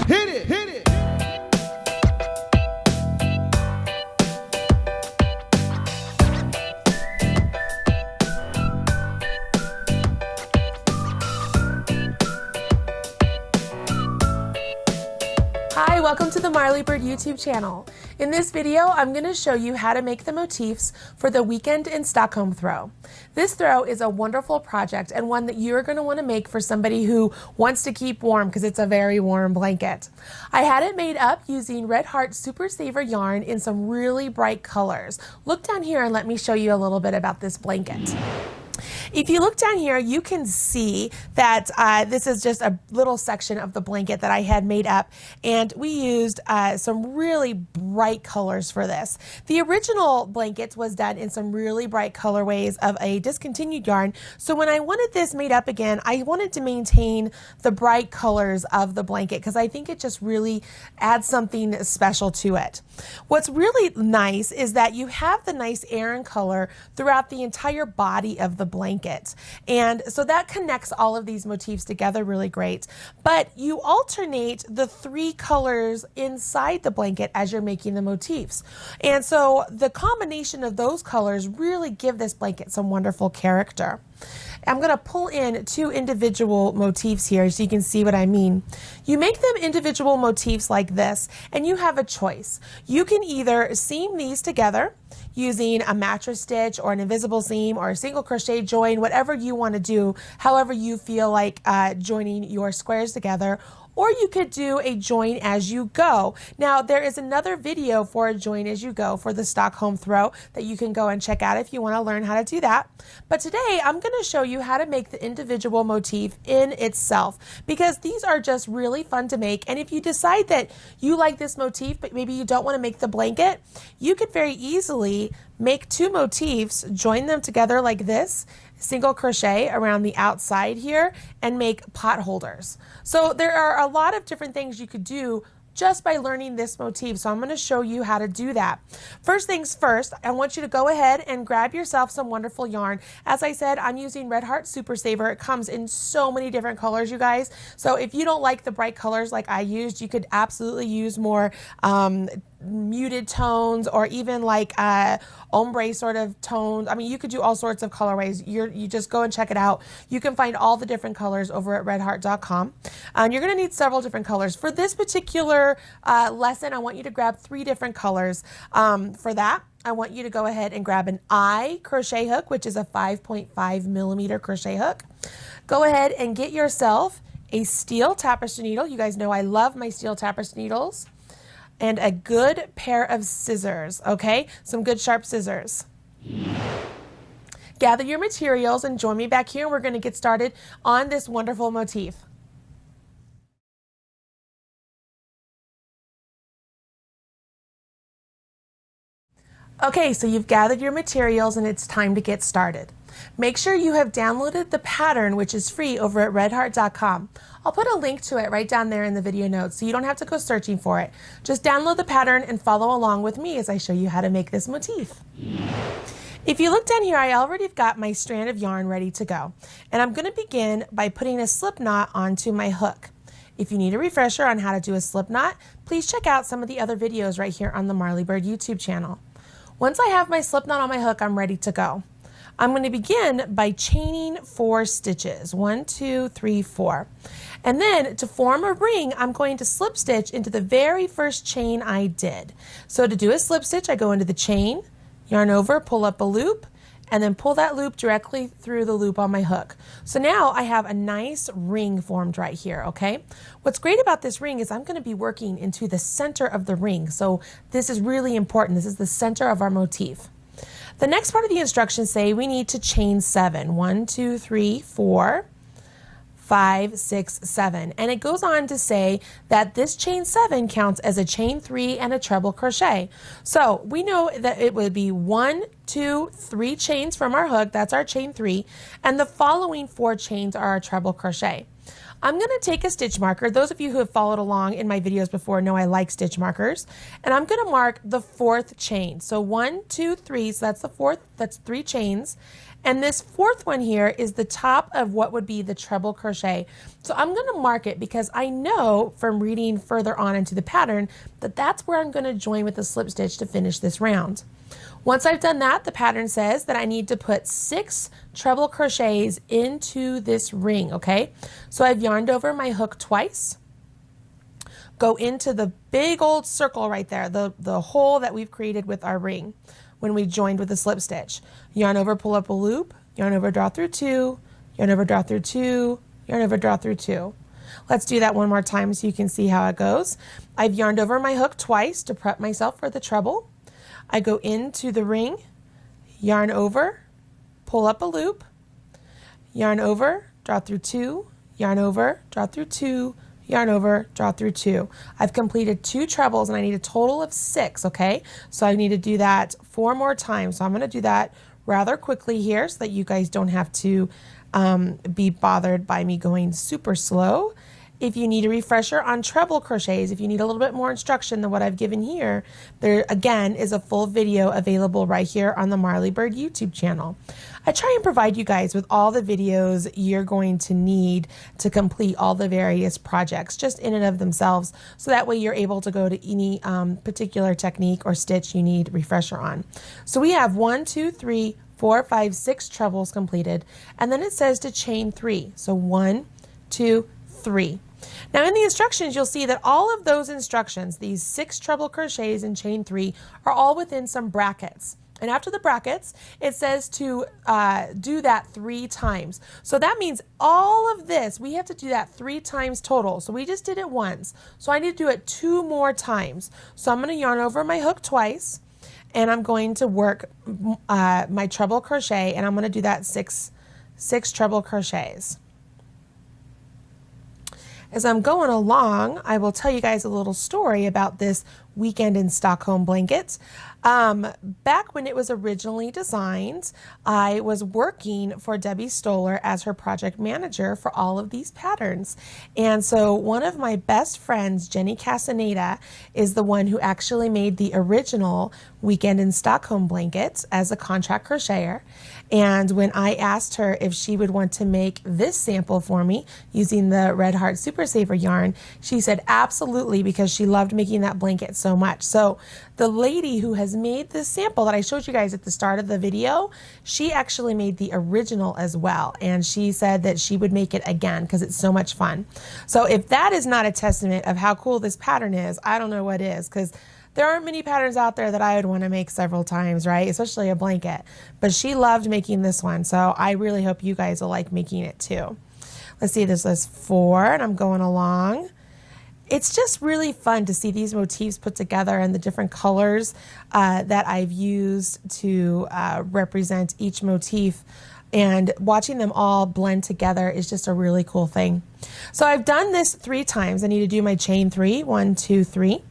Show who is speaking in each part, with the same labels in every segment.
Speaker 1: Hit it, hit it.
Speaker 2: Hi, welcome to the Marley Bird YouTube channel. In this video, I'm going to show you how to make the motifs for the Weekend in Stockholm throw. This throw is a wonderful project and one that you're going to want to make for somebody who wants to keep warm because it's a very warm blanket. I had it made up using Red Heart Super Saver yarn in some really bright colors. Look down here and let me show you a little bit about this blanket. If you look down here, you can see that this is just a little section of the blanket that I had made up, and we used some really bright colors for this. The original blanket was done in some really bright colorways of a discontinued yarn, so when I wanted this made up again, I wanted to maintain the bright colors of the blanket because I think it just really adds something special to it. What's really nice is that you have the nice Aran color throughout the entire body of the blanket, and so that connects all of these motifs together really great. But you alternate the three colors inside the blanket as you're making the motifs, and so the combination of those colors really give this blanket some wonderful character. I'm going to pull in two individual motifs here so you can see what I mean. You make them individual motifs like this, and you have a choice. You can either seam these together using a mattress stitch or an invisible seam or a single crochet join, whatever you want to do, however you feel like joining your squares together. Or you could do a join as you go. Now, there is another video for a join as you go for the Stockholm throw that you can go and check out if you want to learn how to do that. But today, I'm going to show you how to make the individual motif in itself, because these are just really fun to make. And if you decide that you like this motif, but maybe you don't want to make the blanket, you could very easily make two motifs, join them together like this, single crochet around the outside here, and make pot holders. So there are a lot of different things you could do just by learning this motif. So I'm going to show you how to do that. First things first, I want you to go ahead and grab yourself some wonderful yarn. As I said, I'm using Red Heart Super Saver. It comes in so many different colors, you guys. So if you don't like the bright colors like I used, you could absolutely use more muted tones, or even like ombre sort of tones. I mean, you could do all sorts of colorways. You just go and check it out. You can find all the different colors over at redheart.com. You're going to need several different colors. For this particular lesson, I want you to grab 3 different colors. For that, I want you to go ahead and grab an I crochet hook, which is a 5.5 millimeter crochet hook. Go ahead and get yourself a steel tapestry needle. You guys know I love my steel tapestry needles. And a good pair of scissors, okay? Some good sharp scissors. Gather your materials and join me back here. We're going to get started on this wonderful motif. Okay, so you've gathered your materials and it's time to get started. Make sure you have downloaded the pattern, which is free, over at redheart.com. I'll put a link to it right down there in the video notes, so you don't have to go searching for it. Just download the pattern and follow along with me as I show you how to make this motif. If you look down here, I already got my strand of yarn ready to go. And I'm going to begin by putting a slip knot onto my hook. If you need a refresher on how to do a slip knot, please check out some of the other videos right here on the Marley Bird YouTube channel. Once I have my slip knot on my hook, I'm ready to go. I'm going to begin by chaining 4 stitches, 1, 2, 3, 4. And then to form a ring, I'm going to slip stitch into the very first chain I did. So to do a slip stitch, I go into the chain, yarn over, pull up a loop, and then pull that loop directly through the loop on my hook. So now I have a nice ring formed right here, okay? What's great about this ring is I'm going to be working into the center of the ring. So this is really important. This is the center of our motif. The next part of the instructions say we need to chain 7. 1, 2, 3, 4, 5, 6, 7. And it goes on to say that this chain 7 counts as a chain 3 and a treble crochet. So we know that it would be 1, 2, 3 chains from our hook. That's our chain 3. And the following 4 chains are our treble crochet. I'm going to take a stitch marker. Those of you who have followed along in my videos before know I like stitch markers. And I'm going to mark the 4th chain. So 1, 2, 3, so that's the 4th, that's 3 chains. And this fourth one here is the top of what would be the treble crochet. So I'm going to mark it because I know from reading further on into the pattern that that's where I'm going to join with the slip stitch to finish this round. Once I've done that, the pattern says that I need to put 6 treble crochets into this ring, okay? So I've yarned over my hook twice. Go into the big old circle right there, the hole that we've created with our ring when we joined with the slip stitch. Yarn over, pull up a loop, yarn over, draw through 2, yarn over, draw through 2, yarn over, draw through 2. Let's do that one more time so you can see how it goes. I've yarned over my hook twice to prep myself for the treble. I go into the ring, yarn over, pull up a loop, yarn over, draw through 2, yarn over, draw through 2, yarn over, draw through 2. I've completed 2 trebles and I need a total of 6, okay? So I need to do that 4 more times. So I'm going to do that rather quickly here so that you guys don't have to be bothered by me going super slow. If you need a refresher on treble crochets, if you need a little bit more instruction than what I've given here, there again is a full video available right here on the Marley Bird YouTube channel. I try and provide you guys with all the videos you're going to need to complete all the various projects just in and of themselves, so that way you're able to go to any particular technique or stitch you need refresher on. So we have 1, 2, 3, 4, 5, 6 trebles completed, and then it says to chain 3. So 1, 2, 3. Now in the instructions, you'll see that all of those instructions, these 6 treble crochets and chain 3, are all within some brackets. And after the brackets, it says to do that 3 times. So that means all of this, we have to do that 3 times total. So we just did it once. So I need to do it 2 more times. So I'm going to yarn over my hook twice, and I'm going to work my treble crochet, and I'm going to do that 6 treble crochets. As I'm going along, I will tell you guys a little story about this Weekend in Stockholm blanket. Back when it was originally designed, I was working for Debbie Stoller as her project manager for all of these patterns. And so one of my best friends, Jenny Casaneda, is the one who actually made the original Weekend in Stockholm blankets as a contract crocheter. And when I asked her if she would want to make this sample for me using the Red Heart Super Saver yarn, she said absolutely, because she loved making that blanket so much. So the lady who has made this sample that I showed you guys at the start of the video, she actually made the original as well. And she said that she would make it again because it's so much fun. So if that is not a testament of how cool this pattern is, I don't know what is, because there aren't many patterns out there that I would want to make several times, right? Especially a blanket. But she loved making this one, so I really hope you guys will like making it too. Let's see, this is 4, and I'm going along. It's just really fun to see these motifs put together and the different colors that I've used to represent each motif. And watching them all blend together is just a really cool thing. So I've done this 3 times. I need to do my chain 3, 1, 2, 3.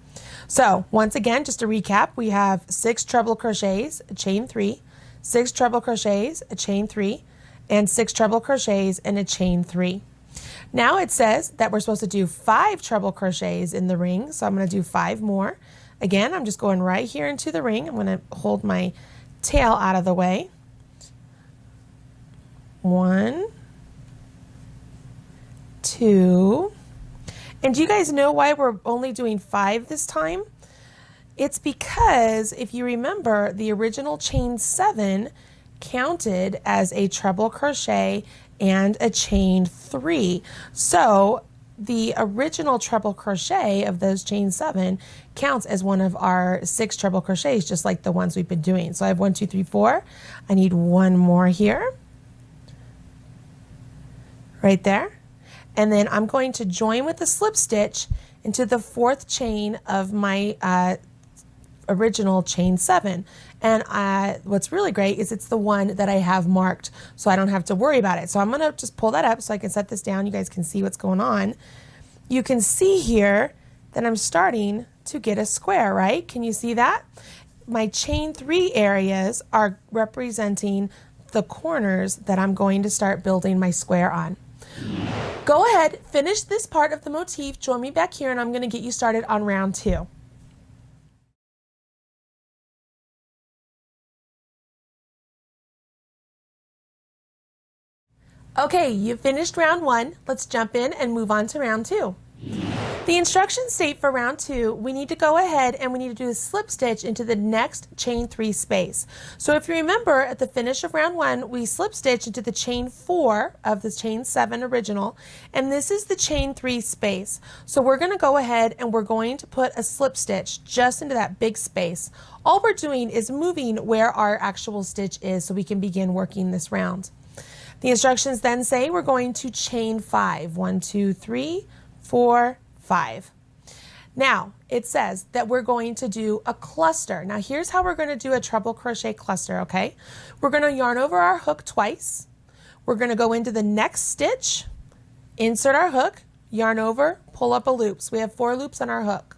Speaker 2: So once again, just to recap, we have 6 treble crochets, a chain 3, 6 treble crochets, a chain 3, and 6 treble crochets and a chain 3. Now it says that we're supposed to do 5 treble crochets in the ring, so I'm going to do 5 more. Again, I'm just going right here into the ring. I'm going to hold my tail out of the way. 1, 2. And do you guys know why we're only doing 5 this time? It's because if you remember, the original chain 7 counted as a treble crochet and a chain 3. So the original treble crochet of those chain 7 counts as one of our 6 treble crochets, just like the ones we've been doing. So I have 1, 2, 3, 4. I need 1 more here. Right there. And then I'm going to join with the slip stitch into the 4th chain of my original chain 7. And what's really great is it's the one that I have marked, so I don't have to worry about it. So I'm going to just pull that up so I can set this down. You guys can see what's going on. You can see here that I'm starting to get a square, right? Can you see that? My chain 3 areas are representing the corners that I'm going to start building my square on. Go ahead, finish this part of the motif, join me back here, and I'm going to get you started on round 2. Okay, you finished round 1. Let's jump in and move on to round 2. The instructions state for round 2, we need to go ahead and we need to do a slip stitch into the next chain 3 space. So if you remember, at the finish of round 1, we slip stitch into the chain 4 of the chain 7 original, and this is the chain 3 space. So we're going to go ahead and we're going to put a slip stitch just into that big space. All we're doing is moving where our actual stitch is so we can begin working this round. The instructions then say we're going to chain 5. 1, 2, 3, 4, 5. Now it says that we're going to do a cluster. Now here's how we're going to do a treble crochet cluster, okay? We're going to yarn over our hook twice. We're going to go into the next stitch, insert our hook, yarn over, pull up a loop. So we have 4 loops on our hook.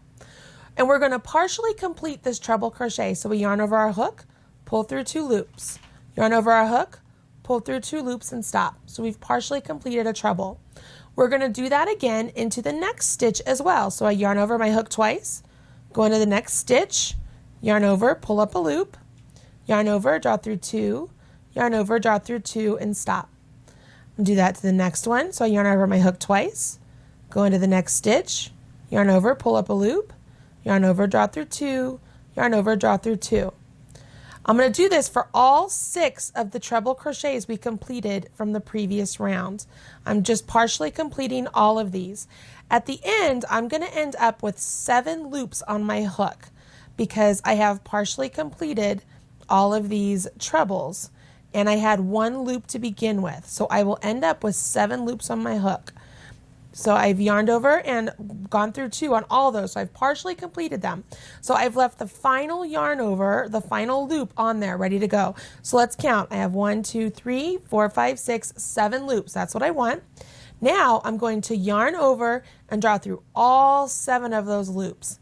Speaker 2: And we're going to partially complete this treble crochet. So we yarn over our hook, pull through 2 loops, yarn over our hook, pull through 2 loops and stop. So we've partially completed a treble. We're going to do that again into the next stitch as well. So I yarn over my hook twice, go into the next stitch, yarn over, pull up a loop, yarn over, draw through 2, yarn over, draw through 2, and stop. And do that to the next one. So I yarn over my hook twice, go into the next stitch, yarn over, pull up a loop, yarn over, draw through 2, yarn over, draw through 2. I'm going to do this for all 6 of the treble crochets we completed from the previous round. I'm just partially completing all of these. At the end, I'm going to end up with 7 loops on my hook because I have partially completed all of these trebles and I had 1 loop to begin with. So I will end up with 7 loops on my hook. So I've yarned over and gone through 2 on all those. So I've partially completed them. So I've left the final yarn over, the final loop on there ready to go. So let's count. I have 1, 2, 3, 4, 5, 6, 7 loops. That's what I want. Now I'm going to yarn over and draw through all 7 of those loops.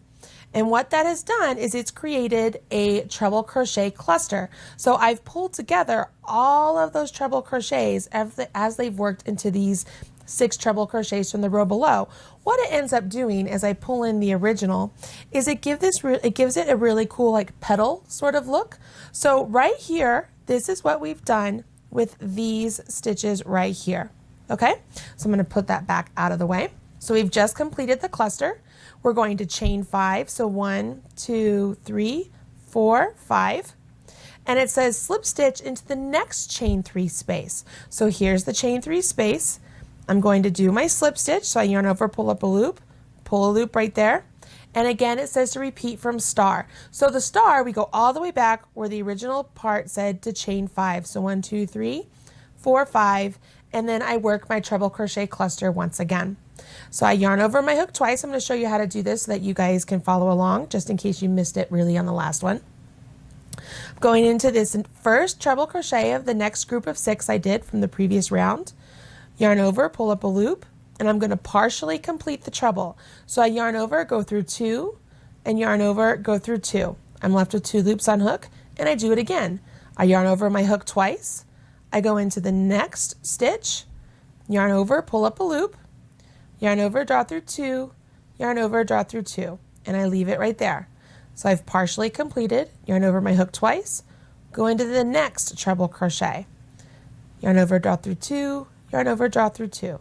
Speaker 2: And what that has done is it's created a treble crochet cluster. So I've pulled together all of those treble crochets as they've worked into these 6 treble crochets from the row below. What it ends up doing as I pull in the original is it gives it a really cool like petal sort of look. So right here, this is what we've done with these stitches right here. Okay, so I'm going to put that back out of the way. So we've just completed the cluster. We're going to chain 5. So 1, 2, 3, 4, 5. And it says slip stitch into the next chain 3 space. So here's the chain 3 space. I'm going to do my slip stitch, so I yarn over, pull up a loop right there. And again, it says to repeat from star. So the star, we go all the way back where the original part said to chain 5. So 1, 2, 3, 4, 5, and then I work my treble crochet cluster once again. So I yarn over my hook twice. I'm going to show you how to do this so that you guys can follow along, just in case you missed it really on the last one. Going into this first treble crochet of the next group of 6 I did from the previous round. Yarn over, pull up a loop, and I'm going to partially complete the treble. So I yarn over, go through 2, and yarn over, go through 2. I'm left with 2 loops on hook, and I do it again. I yarn over my hook twice, I go into the next stitch, yarn over, pull up a loop, yarn over, draw through 2, yarn over, draw through 2, and I leave it right there. So I've partially completed, yarn over my hook twice, go into the next treble crochet, yarn over, draw through 2, yarn over, draw through 2. I'm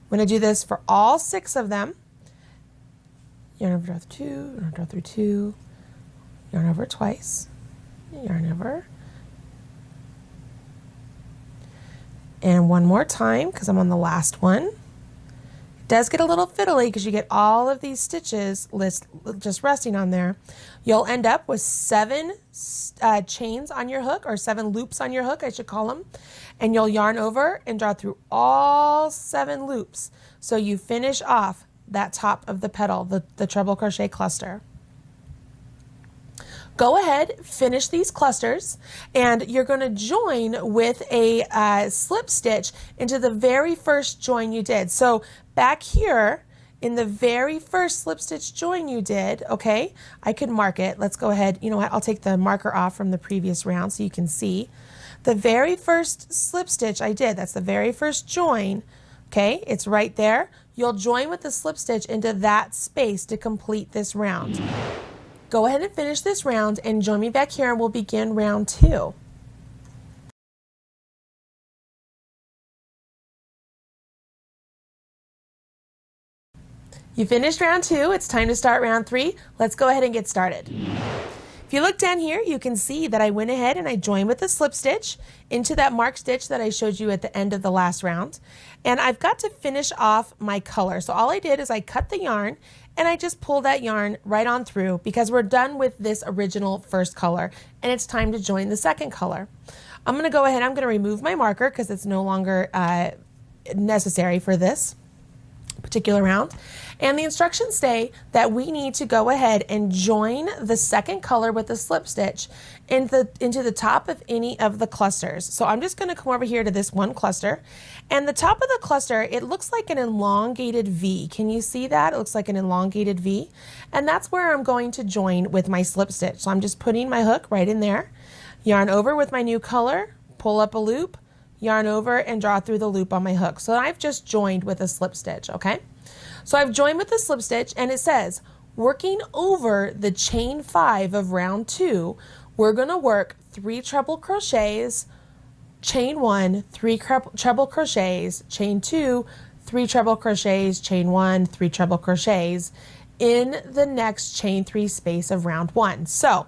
Speaker 2: going to do this for all 6 of them. Yarn over, draw through 2, yarn over, draw through 2, yarn over twice, yarn over, and one more time because I'm on the last one. It does get a little fiddly because you get all of these stitches just resting on there. You'll end up with 7 chains on your hook, or 7 loops on your hook, I should call them. And you'll yarn over and draw through all 7 loops. So you finish off that top of the petal, the treble crochet cluster. Go ahead, finish these clusters, and you're going to join with a slip stitch into the very first join you did. So back here in the very first slip stitch join you did, okay, I could mark it. Let's go ahead. You know what? I'll take the marker off from the previous round so you can see. The very first slip stitch I did, that's the very first join, okay, it's right there. You'll join with the slip stitch into that space to complete this round. Go ahead and finish this round and join me back here and we'll begin round 2. You finished round 2, it's time to start round 3. Let's go ahead and get started. If you look down here, you can see that I went ahead and I joined with a slip stitch into that mark stitch that I showed you at the end of the last round. And I've got to finish off my color. So all I did is I cut the yarn and I just pulled that yarn right on through because we're done with this original first color and it's time to join the second color. I'm going to go ahead, I'm going to remove my marker because it's no longer necessary for this particular round. And the instructions say that we need to go ahead and join the second color with a slip stitch into the top of any of the clusters. So I'm just going to come over here to this one cluster, and the top of the cluster, it looks like an elongated V. Can you see that? It looks like an elongated V, and that's where I'm going to join with my slip stitch. So I'm just putting my hook right in there, yarn over with my new color, pull up a loop, yarn over and draw through the loop on my hook. So I've just joined with a slip stitch, okay? So I've joined with a slip stitch and it says, working over the chain 5 of round 2, we're gonna work 3 treble crochets, chain 1, 3 treble crochets, chain 2, 3 treble crochets, chain 1, 3 treble crochets in the next chain 3 space of round 1. So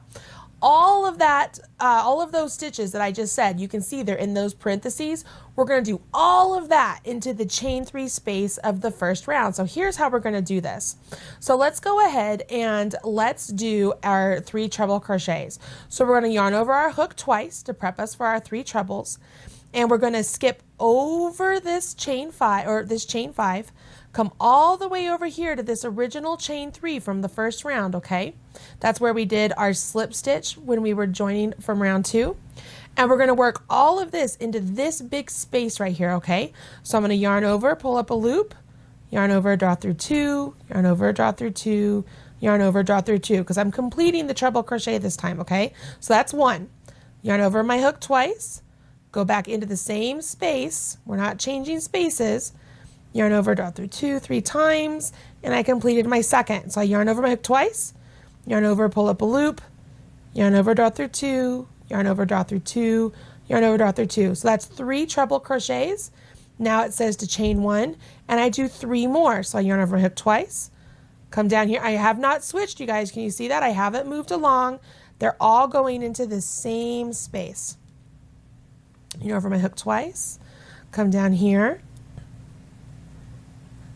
Speaker 2: all of that, all of those stitches that I just said, you can see they're in those parentheses. We're going to do all of that into the chain 3 space of the first round. So here's how we're going to do this. So let's go ahead and let's do our 3 treble crochets. So we're going to yarn over our hook twice to prep us for our 3 trebles. And we're going to skip over this chain 5, come all the way over here to this original chain 3 from the first round, okay? That's where we did our slip stitch when we were joining from round 2. And we're going to work all of this into this big space right here, okay? So I'm going to yarn over, pull up a loop, yarn over, draw through 2, yarn over, draw through 2, yarn over, draw through 2, because I'm completing the treble crochet this time, okay? So that's 1. Yarn over my hook twice, go back into the same space. We're not changing spaces. Yarn over, draw through 2, 3 times, and I completed my second. So I yarn over my hook twice, yarn over, pull up a loop, yarn over, draw through 2, yarn over, draw through 2, yarn over, draw through 2. So that's 3 treble crochets. Now it says to chain 1, and I do 3 more. So I yarn over my hook twice, come down here. I have not switched, you guys. Can you see that? I haven't moved along. They're all going into the same space. Yarn over my hook twice, come down here.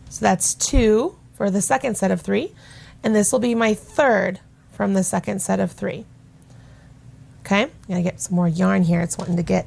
Speaker 2: So that's 2 for the second set of 3, and this will be my third from the second set of 3. Okay, I'm gonna get some more yarn here. It's wanting to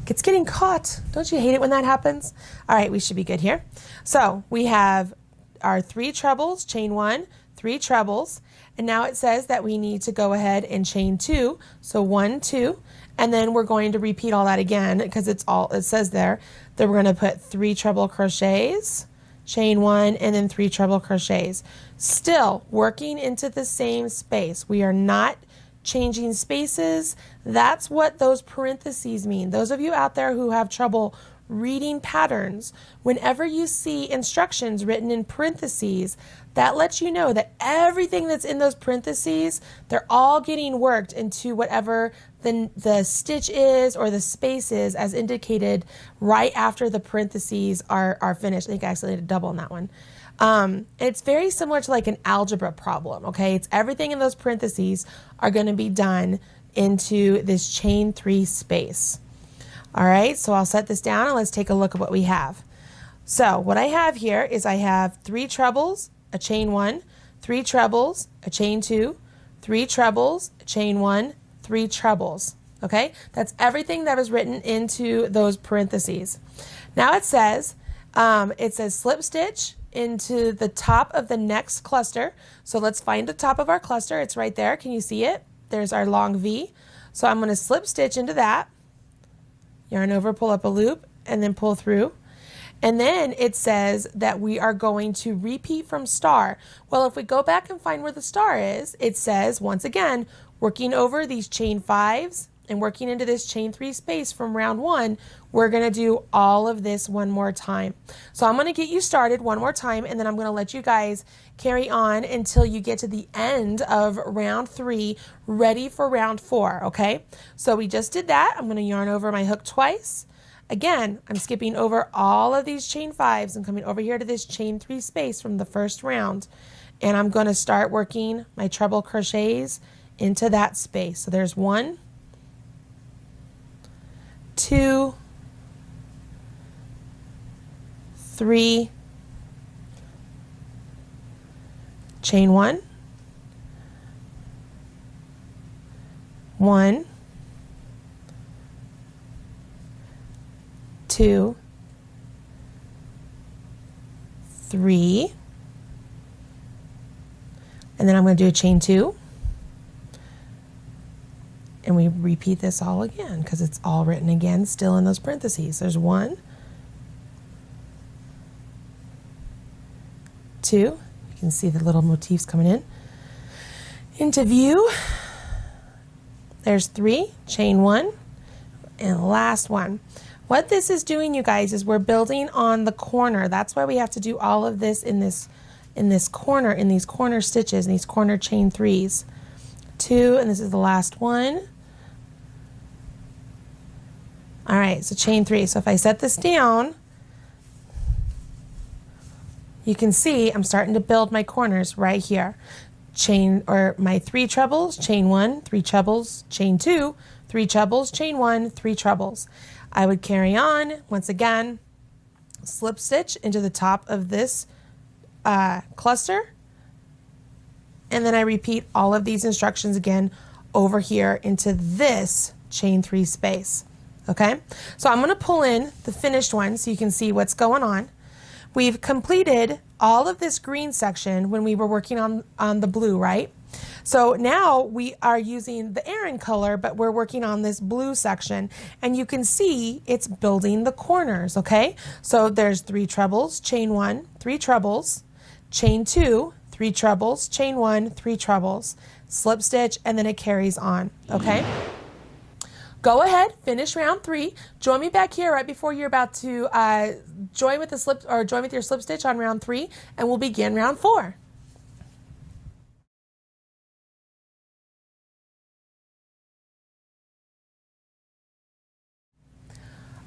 Speaker 2: it's getting caught. Don't you hate it when that happens? All right, we should be good here. So we have our 3 trebles, chain 1, 3 trebles, and now it says that we need to go ahead and chain 2. So 1, 2, and then we're going to repeat all that again because it says there that we're going to put 3 treble crochets, chain 1, and then 3 treble crochets. Still working into the same space. We are not changing spaces. That's what those parentheses mean. Those of you out there who have trouble reading patterns, whenever you see instructions written in parentheses, that lets you know that everything that's in those parentheses, they're all getting worked into whatever the stitch is or the space is as indicated right after the parentheses are finished. I think I accidentally did a double on that one. It's very similar to like an algebra problem, okay? It's everything in those parentheses are going to be done into this chain 3 space. All right, so I'll set this down and let's take a look at what we have. So what I have here is I have 3 trebles, a chain 1, 3 trebles, a chain 2, 3 trebles, a chain 1, 3 trebles. Okay, that's everything that was written into those parentheses. Now it says slip stitch into the top of the next cluster. So let's find the top of our cluster. It's right there. Can you see it? There's our long V. So I'm going to slip stitch into that, yarn over, pull up a loop, and then pull through. And then it says that we are going to repeat from star. Well, if we go back and find where the star is, it says, once again, working over these chain 5s and working into this chain 3 space from round 1, we're going to do all of this one more time. So I'm going to get you started one more time, and then I'm going to let you guys carry on until you get to the end of round 3, ready for round 4, okay? So we just did that. I'm going to yarn over my hook twice, Again, I'm skipping over all of these chain 5s and coming over here to this chain 3 space from the first round, and I'm going to start working my treble crochets into that space. So there's 1, 2, 3, chain 1, 1, 2, 3, and then I'm going to do a chain 2, and we repeat this all again because it's all written again still in those parentheses. There's 1, 2, you can see the little motifs coming in into view. There's 3, chain 1, and last one. What this is doing, you guys, is we're building on the corner. That's why we have to do all of this in this corner, in these corner stitches, in these corner chain 3s. 2, and this is the last one. All right, so chain 3. So if I set this down, you can see I'm starting to build my corners right here. Chain, or my 3 trebles, chain 1, 3 trebles, chain 2, 3 trebles, chain 1, 3 trebles. I would carry on, once again, slip stitch into the top of this cluster, and then I repeat all of these instructions again over here into this chain 3 space. Okay, so I'm going to pull in the finished one so you can see what's going on. We've completed all of this green section when we were working on the blue, right? So now we are using the Aran color, but we're working on this blue section, and you can see it's building the corners, okay? So there's 3 trebles, chain 1, 3 trebles, chain 2, 3 trebles, chain 1, 3 trebles, slip stitch, and then it carries on, okay? Go ahead, finish round 3. Join me back here right before you're about to join with your slip stitch on round 3, and we'll begin round 4.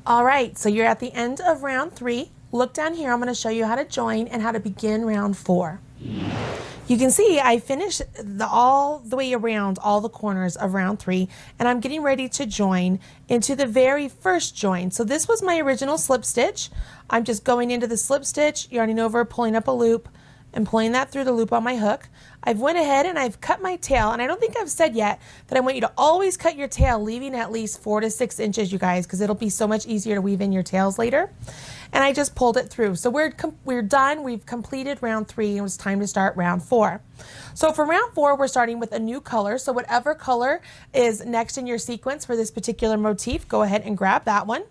Speaker 2: All right, so you're at the end of round 3. Look down here. I'm going to show you how to join and how to begin round 4. You can see I finished all the way around all the corners of round 3, and I'm getting ready to join into the very first join. So this was my original slip stitch. I'm just going into the slip stitch, yarning over, pulling up a loop, and pulling that through the loop on my hook. I've went ahead and I've cut my tail, and I don't think I've said yet that I want you to always cut your tail leaving at least 4 to 6 inches, you guys, because it'll be so much easier to weave in your tails later. And I just pulled it through. So we're done. We've completed round 3, and it's time to start round 4. So for round 4, we're starting with a new color. So whatever color is next in your sequence for this particular motif, go ahead and grab that one.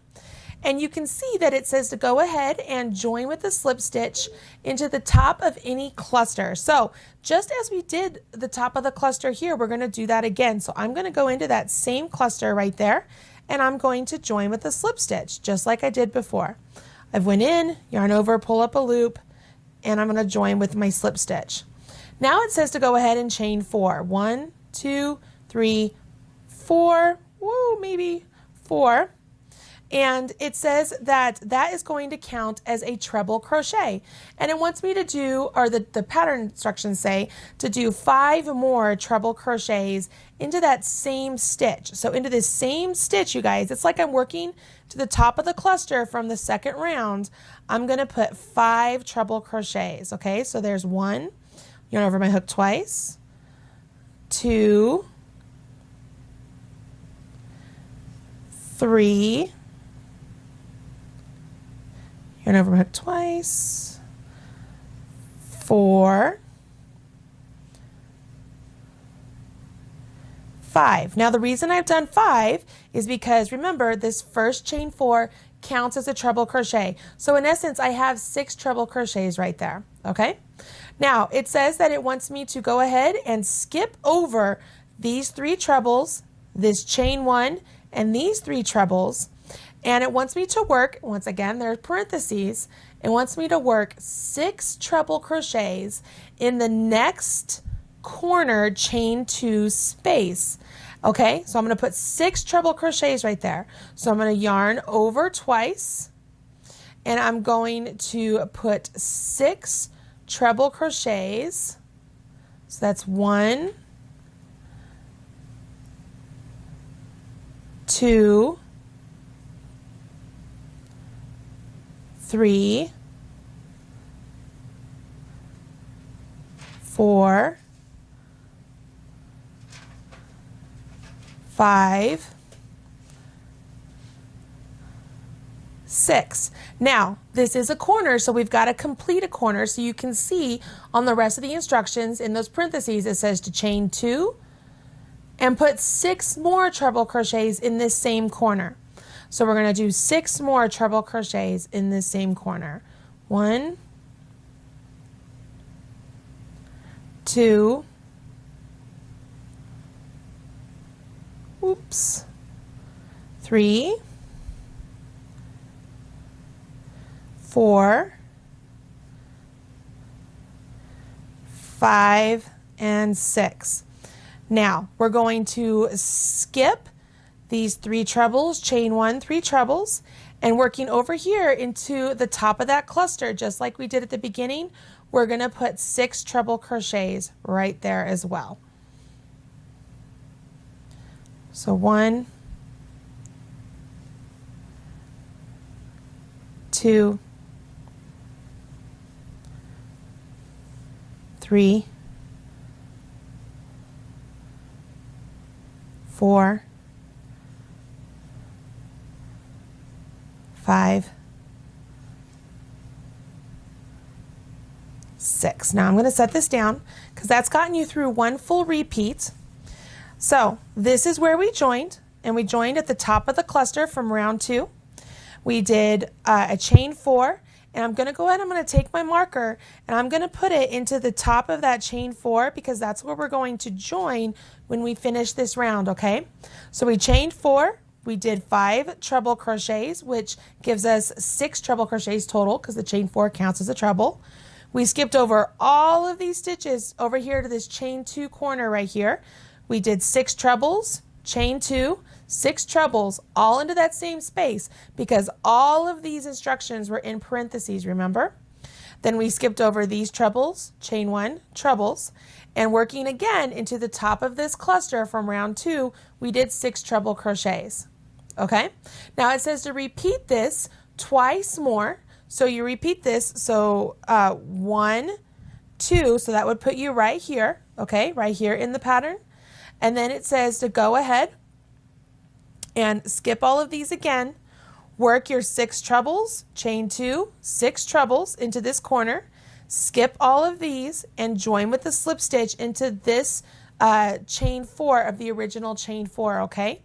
Speaker 2: And you can see that it says to go ahead and join with the slip stitch into the top of any cluster. So just as we did the top of the cluster here, we're going to do that again. So I'm going to go into that same cluster right there, and I'm going to join with the slip stitch just like I did before. I've went in, yarn over, pull up a loop, and I'm going to join with my slip stitch. Now it says to go ahead and chain 4. 1, 2, 3, 4, woo, maybe 4. And it says that that is going to count as a treble crochet. And it wants me to do, or the pattern instructions say, to do 5 more treble crochets into that same stitch. So into this same stitch, you guys, it's like I'm working to the top of the cluster from the second round. I'm going to put 5 treble crochets, okay? So there's 1, yarn over my hook twice, 2, 3, yarn over my hook twice, 4, 5. Now the reason I've done 5 is because remember this first chain 4 counts as a treble crochet. So in essence I have 6 treble crochets right there, okay? Now it says that it wants me to go ahead and skip over these 3 trebles, this chain 1, and these 3 trebles. And it wants me to work, once again, there's parentheses, it wants me to work 6 treble crochets in the next corner chain 2 space. Okay, so I'm going to put 6 treble crochets right there. So I'm going to yarn over twice, and I'm going to put 6 treble crochets. So that's 1, 2, 3, 4, 5, 6. Now, this is a corner, so we've got to complete a corner. So you can see on the rest of the instructions in those parentheses, it says to chain 2 and put 6 more treble crochets in this same corner. So we're going to do 6 more treble crochets in this same corner. 1, 2, 3, 4, 5, and 6. Now we're going to skip these 3 trebles, chain 1, 3 trebles, and working over here into the top of that cluster, just like we did at the beginning, we're going to put 6 treble crochets right there as well. So 1, 2, 3, 4, 5, 6. Now I'm going to set this down because that's gotten you through 1 full repeat. So this is where we joined, and we joined at the top of the cluster from round 2. We did a chain 4, and I'm going to go ahead, I'm going to take my marker and I'm going to put it into the top of that chain 4 because that's where we're going to join when we finish this round, okay? So we chained 4, we did 5 treble crochets, which gives us 6 treble crochets total because the chain 4 counts as a treble. We skipped over all of these stitches over here to this chain 2 corner right here. We did 6 trebles, chain 2, 6 trebles, all into that same space because all of these instructions were in parentheses, remember? Then we skipped over these trebles, chain 1, trebles, and working again into the top of this cluster from round 2, we did 6 treble crochets. Okay? Now it says to repeat this twice more. So you repeat this, so 1, 2, so that would put you right here, okay, right here in the pattern. And then it says to go ahead and skip all of these again, work your 6 trebles, chain 2, 6 trebles into this corner, skip all of these and join with the slip stitch into this chain 4 of the original chain 4, okay?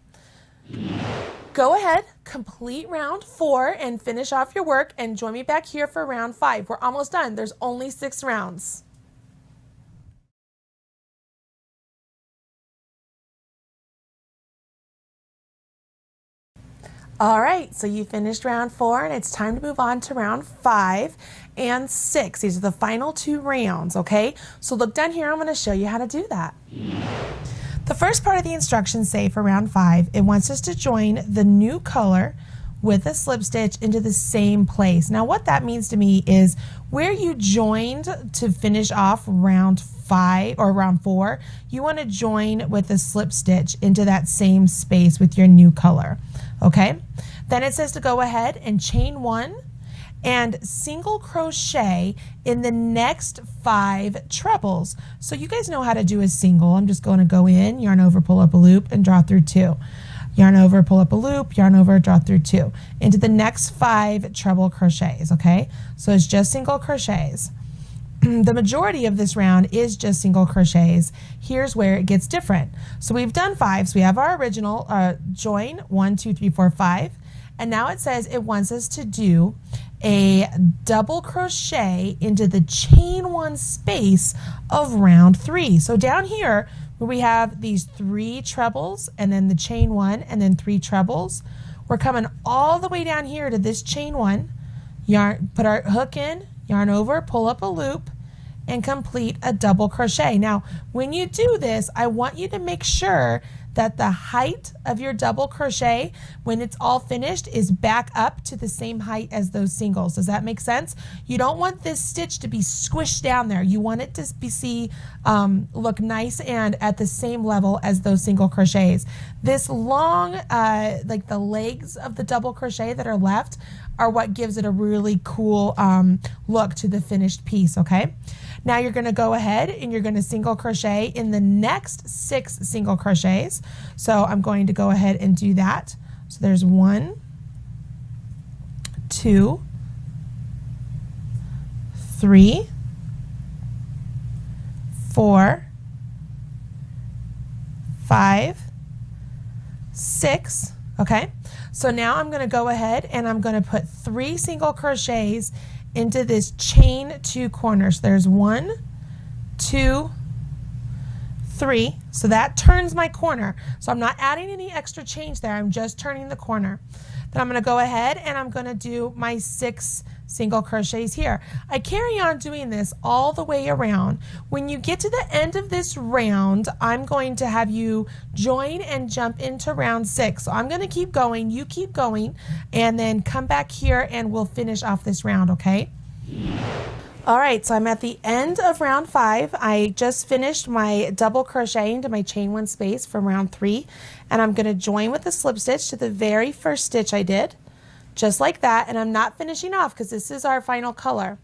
Speaker 2: Go ahead, complete round 4 and finish off your work and join me back here for round 5. We're almost done. There's only 6 rounds. All right, so you finished round 4 and it's time to move on to round 5 and 6. These are the final 2 rounds, okay? So look down here, I'm going to show you how to do that. The first part of the instructions say for round 5, it wants us to join the new color with a slip stitch into the same place. Now what that means to me is where you joined to finish off round 5 or round 4, you want to join with a slip stitch into that same space with your new color. Okay? Then it says to go ahead and chain 1 and single crochet in the next 5 trebles. So you guys know how to do a single. I'm just going to go in, yarn over, pull up a loop, and draw through 2. Yarn over, pull up a loop, yarn over, draw through 2. Into the next 5 treble crochets, okay? So it's just single crochets. The majority of this round is just single crochets. Here's where it gets different. So we've done 5, so we have our original join, 1, 2, 3, 4, 5. And now it says it wants us to do a double crochet into the chain 1 space of round 3. So down here where we have these 3 trebles and then the chain 1 and then 3 trebles, we're coming all the way down here to this chain 1, yarn, put our hook in, yarn over, pull up a loop, and complete a double crochet. Now when you do this, I want you to make sure that the height of your double crochet when it's all finished is back up to the same height as those singles. Does that make sense? You don't want this stitch to be squished down there. You want it to look nice and at the same level as those single crochets. This long, like the legs of the double crochet that are left are what gives it a really cool look to the finished piece, okay? Now you're going to go ahead and you're going to single crochet in the next 6 single crochets. So I'm going to go ahead and do that. So there's 1, 2, 3, 4, 5, 6, okay? So now I'm going to go ahead and I'm going to put 3 single crochets into this chain 2 corners. There's 1, 2, 3. So that turns my corner. So I'm not adding any extra change there. I'm just turning the corner. Then I'm going to go ahead and I'm going to do my 6 single crochets here. I carry on doing this all the way around. When you get to the end of this round, I'm going to have you join and jump into round 6. So I'm going to keep going, you keep going, and then come back here and we'll finish off this round, okay? All right, so I'm at the end of round 5. I just finished my double crochet into my chain 1 space from round 3, and I'm going to join with a slip stitch to the very first stitch I did, just like that, and I'm not finishing off because this is our final color.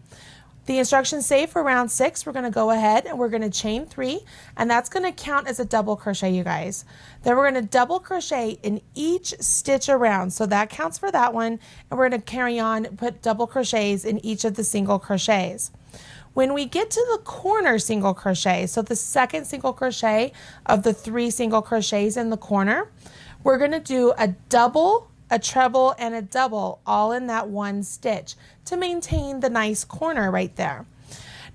Speaker 2: The instructions say for round 6, we're going to go ahead and we're going to chain 3, and that's going to count as a double crochet, you guys. Then we're going to double crochet in each stitch around, so that counts for that one, and we're going to carry on, put double crochets in each of the single crochets. When we get to the corner single crochet, so the second single crochet of the 3 single crochets in the corner, we're going to do a double, a treble, and a double all in that one stitch to maintain the nice corner right there.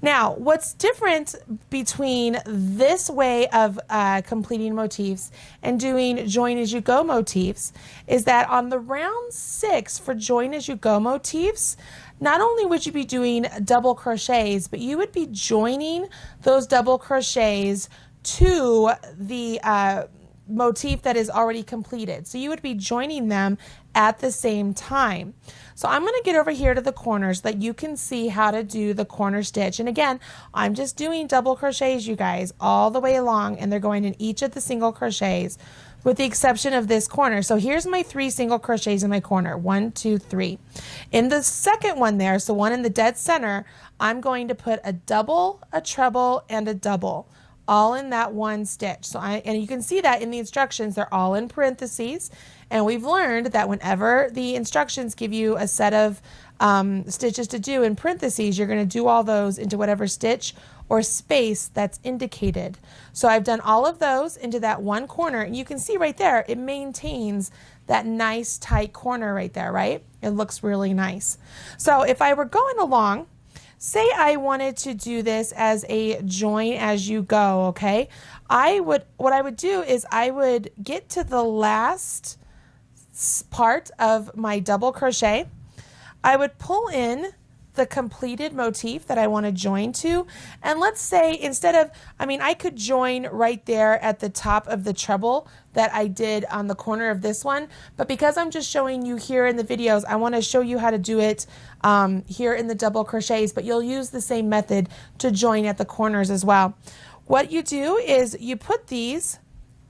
Speaker 2: Now, what's different between this way of completing motifs and doing join as you go motifs is that on the round 6 for join as you go motifs, not only would you be doing double crochets, but you would be joining those double crochets to the motif that is already completed. So you would be joining them at the same time. So I'm going to get over here to the corners so that you can see how to do the corner stitch. And again, I'm just doing double crochets, you guys, all the way along, and they're going in each of the single crochets with the exception of this corner. So here's my 3 single crochets in my corner. 1, 2, 3. In the second one there, so one in the dead center, I'm going to put a double, a treble, and a double, all in that one stitch. So and you can see that in the instructions, they're all in parentheses. And we've learned that whenever the instructions give you a set of stitches to do in parentheses, you're going to do all those into whatever stitch or space that's indicated. So I've done all of those into that one corner, and you can see right there, it maintains that nice tight corner right there, right? It looks really nice. So if I were going along, say I wanted to do this as a join as you go, okay? What I would do is I would get to the last part of my double crochet. I would pull in the completed motif that I want to join to, and let's say instead of, I could join right there at the top of the treble that I did on the corner of this one, but because I'm just showing you here in the videos, I want to show you how to do it here in the double crochets, but you'll use the same method to join at the corners as well. What you do is you put these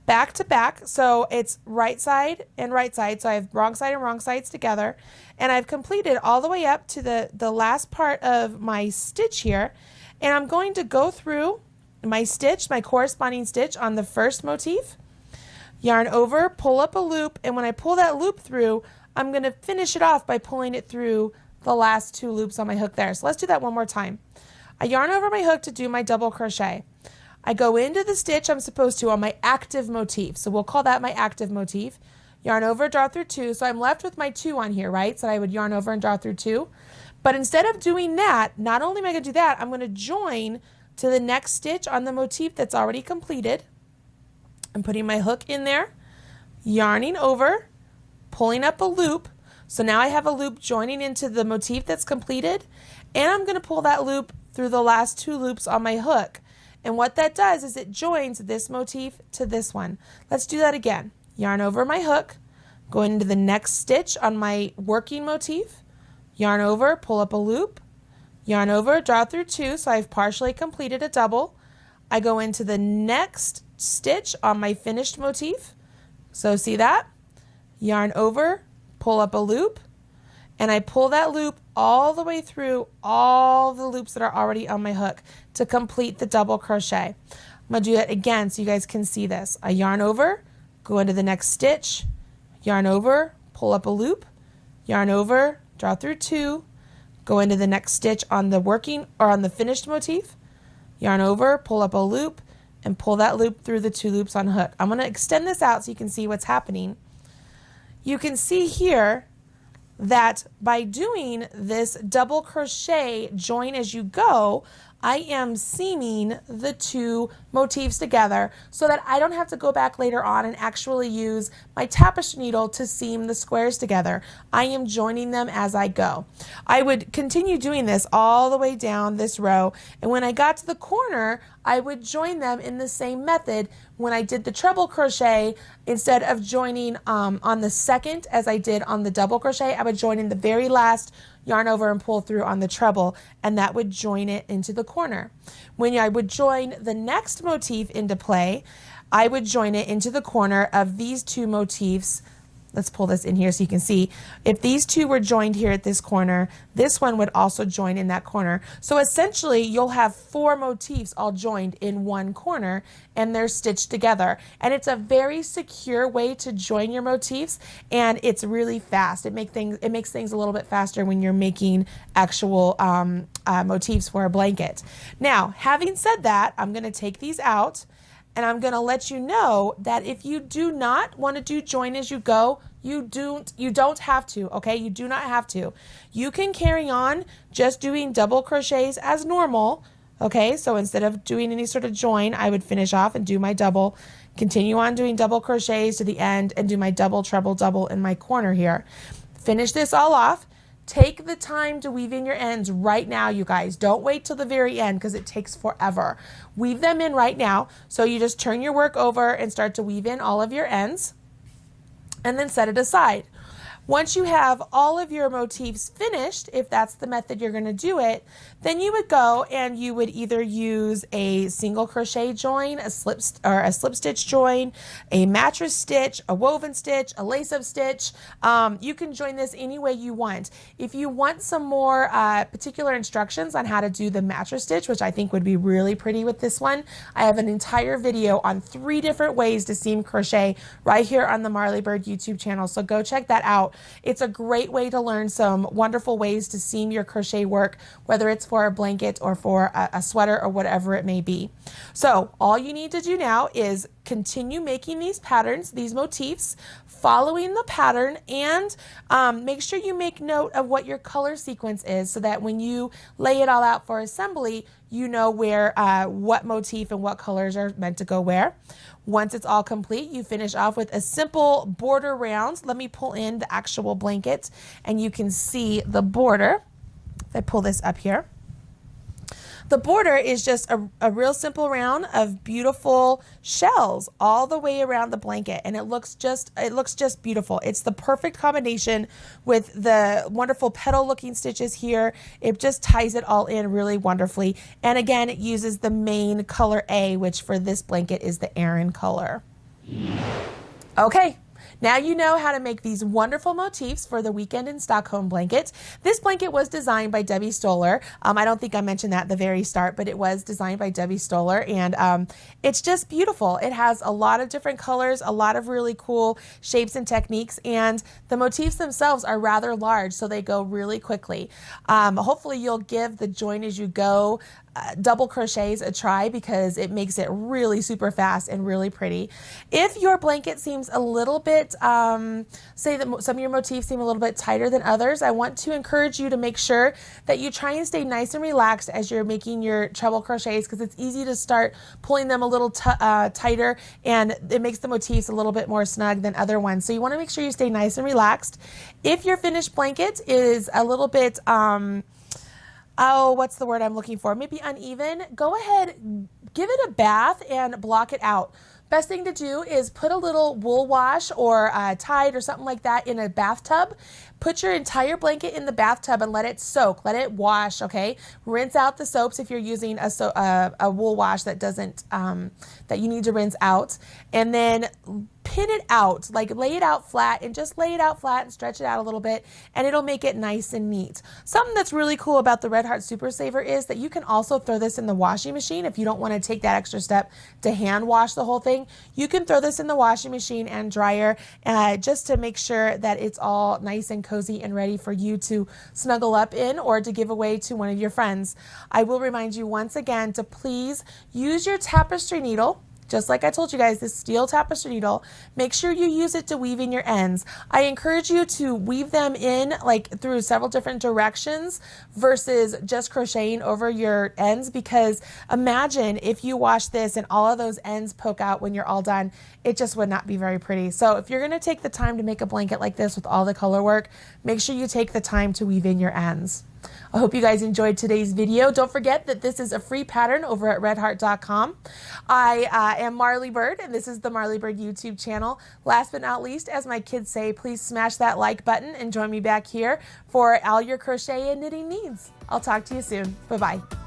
Speaker 2: back to back, so it's right side and right side, so I have wrong side and wrong sides together, and I've completed all the way up to the last part of my stitch here, and I'm going to go through my stitch, my corresponding stitch on the first motif, yarn over, pull up a loop, and when I pull that loop through, I'm going to finish it off by pulling it through the last 2 loops on my hook there. So let's do that one more time. I yarn over my hook to do my double crochet. I go into the stitch I'm supposed to on my active motif. So we'll call that my active motif. Yarn over, draw through 2. So I'm left with my 2 on here, right? So I would yarn over and draw through 2. But instead of doing that, not only am I going to do that, I'm going to join to the next stitch on the motif that's already completed. I'm putting my hook in there, yarning over, pulling up a loop. So now I have a loop joining into the motif that's completed, and I'm going to pull that loop through the last 2 loops on my hook. And what that does is it joins this motif to this one. Let's do that again. Yarn over my hook, go into the next stitch on my working motif, yarn over, pull up a loop, yarn over, draw through 2, so I've partially completed a double. I go into the next stitch on my finished motif, so see that? Yarn over, pull up a loop, and I pull that loop all the way through all the loops that are already on my hook to complete the double crochet. I'm going to do it again so you guys can see this. I yarn over, go into the next stitch, yarn over, pull up a loop, yarn over, draw through 2, go into the next stitch on the working or on the finished motif, yarn over, pull up a loop, and pull that loop through the 2 loops on hook. I'm going to extend this out so you can see what's happening. You can see here that by doing this double crochet join as you go, I am seaming the 2 motifs together so that I don't have to go back later on and actually use my tapestry needle to seam the squares together. I am joining them as I go. I would continue doing this all the way down this row, and when I got to the corner, I would join them in the same method. When I did the treble crochet, instead of joining on the second as I did on the double crochet, I would join in the very last, yarn over and pull through on the treble, and that would join it into the corner. When I would join the next motif into play, I would join it into the corner of these 2 motifs. Let's pull this in here so you can see. If these 2 were joined here at this corner, this one would also join in that corner. So essentially you'll have 4 motifs all joined in one corner, and they're stitched together. And it's a very secure way to join your motifs, and it's really fast. It makes things a little bit faster when you're making actual motifs for a blanket. Now, having said that, I'm going to take these out, and I'm going to let you know that if you do not want to do join as you go, you don't have to, okay? You do not have to. You can carry on just doing double crochets as normal, okay? So instead of doing any sort of join, I would finish off and do my double, continue on doing double crochets to the end, and do my double, treble, double in my corner here. Finish this all off. Take the time to weave in your ends right now, you guys. Don't wait till the very end because it takes forever. Weave them in right now. So you just turn your work over and start to weave in all of your ends, and then set it aside. Once you have all of your motifs finished, if that's the method you're going to do it, then you would go and you would either use a single crochet join, a slip stitch join, a mattress stitch, a woven stitch, a lace-up stitch. You can join this any way you want. If you want some more particular instructions on how to do the mattress stitch, which I think would be really pretty with this one, I have an entire video on 3 different ways to seam crochet right here on the Marley Bird YouTube channel, so go check that out. It's a great way to learn some wonderful ways to seam your crochet work, whether it's for a blanket or for a sweater or whatever it may be. So all you need to do now is continue making these patterns, these motifs, following the pattern, and make sure you make note of what your color sequence is so that when you lay it all out for assembly, you know where what motif and what colors are meant to go where. Once it's all complete, you finish off with a simple border round. Let me pull in the actual blanket and you can see the border. If I pull this up here. The border is just a real simple round of beautiful shells all the way around the blanket, and it looks just beautiful. It's the perfect combination with the wonderful petal looking stitches here. It just ties it all in really wonderfully. And again, it uses the main color A, which for this blanket is the Aran color. Okay. Now you know how to make these wonderful motifs for the Weekend in Stockholm blanket. This blanket was designed by Debbie Stoller. I don't think I mentioned that at the very start, but it was designed by Debbie Stoller, and it's just beautiful. It has a lot of different colors, a lot of really cool shapes and techniques, and the motifs themselves are rather large, so they go really quickly. Hopefully you'll give the join as you go double crochets a try because it makes it really super fast and really pretty. If your blanket seems a little bit, say that some of your motifs seem a little bit tighter than others, I want to encourage you to make sure that you try and stay nice and relaxed as you're making your treble crochets, because it's easy to start pulling them a little tighter, and it makes the motifs a little bit more snug than other ones. So you want to make sure you stay nice and relaxed. If your finished blanket is a little bit what's the word I'm looking for? Maybe uneven. Go ahead, give it a bath and block it out. Best thing to do is put a little wool wash or Tide or something like that in a bathtub. Put your entire blanket in the bathtub and let it soak, let it wash, okay? Rinse out the soaps if you're using a wool wash that doesn't, that you need to rinse out. And then pin it out, like lay it out flat and just lay it out flat and stretch it out a little bit, and it'll make it nice and neat. Something that's really cool about the Red Heart Super Saver is that you can also throw this in the washing machine if you don't want to take that extra step to hand wash the whole thing. You can throw this in the washing machine and dryer just to make sure that it's all nice and cozy and ready for you to snuggle up in or to give away to one of your friends. I will remind you once again to please use your tapestry needle. Just like I told you guys, this steel tapestry needle, make sure you use it to weave in your ends. I encourage you to weave them in like through several different directions versus just crocheting over your ends, because imagine if you wash this and all of those ends poke out when you're all done. It just would not be very pretty. So if you're going to take the time to make a blanket like this with all the color work, make sure you take the time to weave in your ends. I hope you guys enjoyed today's video. Don't forget that this is a free pattern over at redheart.com. I am Marley Bird, and this is the Marley Bird YouTube channel. Last but not least, as my kids say, please smash that like button and join me back here for all your crochet and knitting needs. I'll talk to you soon. Bye-bye.